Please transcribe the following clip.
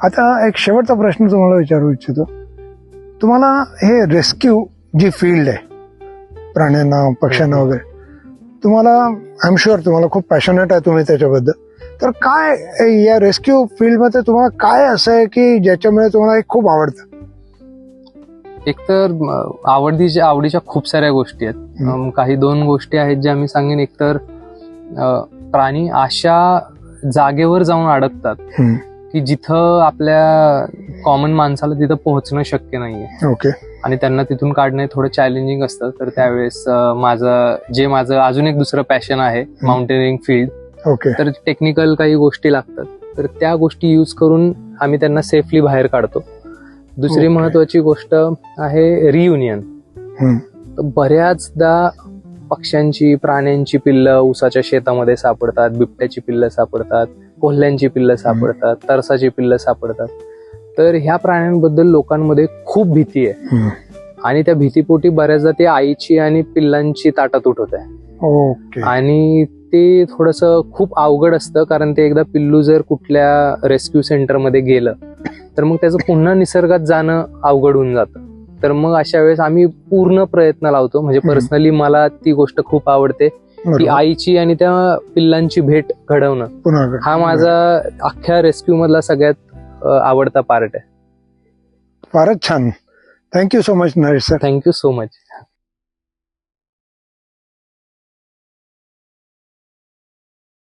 आता एक शेवटचा प्रश्न तुम्हाला विचारू इच्छितो. तुम्हाला हे रेस्क्यू जी फील्ड आहे, प्राण्यांना पक्ष्यांना वगैरे, तुम्हाला आय एम शुअर तुम्हाला खूप पॅशनेट आहे तुम्ही त्याच्याबद्दल. तर काय या रेस्क्यू फील्डमध्ये तुम्हाला काय असं आहे की ज्याच्यामुळे तुम्हाला हे खूप आवडतं? एकतर आवडीच्या खूप साऱ्या गोष्टी आहेत. काही 2 गोष्टी आहेत ज्या मी सांगेन. एकतर प्राणी अशा जागेवर जाऊन अडकतात की जिथं आपल्या कॉमन माणसाला तिथं पोहोचणं शक्य नाहीये. ओके. आणि त्यांना तिथून काढणं थोडं चॅलेंजिंग असतं. तर त्यावेळेस माझं अजून एक दुसरं पॅशन आहे, माउंटेनिंग फील्ड. ओके. तर टेक्निकल काही गोष्टी लागतात, तर त्या गोष्टी यूज करून आम्ही त्यांना सेफली बाहेर काढतो. दुसरी महत्वाची गोष्ट आहे रियुनियन. बऱ्याचदा पक्ष्यांची, प्राण्यांची पिल्लं ऊसाच्या शेतामध्ये सापडतात, बिबट्याची पिल्लं सापडतात, कोल्ह्यांची पिल्लं सापडतात, तरसाची पिल्लं सापडतात. तर ह्या प्राण्यांबद्दल लोकांमध्ये खूप भीती आहे आणि त्या भीतीपोटी बऱ्याचदा ते आईची आणि पिल्लांची ताटातूट होत आहे. आणि ते थोडंसं खूप अवघड असतं, कारण ते एकदा पिल्लू जर कुठल्या रेस्क्यू सेंटरमध्ये गेलं तर मग त्याचं पुन्हा निसर्गात जाणं अवघड होऊन जातं. तर मग अशा वेळेस आम्ही पूर्ण प्रयत्न लावतो. म्हणजे पर्सनली मला ती गोष्ट खूप आवडते की आईची आणि त्या पिल्लांची भेट घडवणं हा माझा अख्ख्या रेस्क्यू मधला सगळ्यात आवडता पार्ट आहे. फारच छान. Thank you so much Naresh sir. Thank you so much.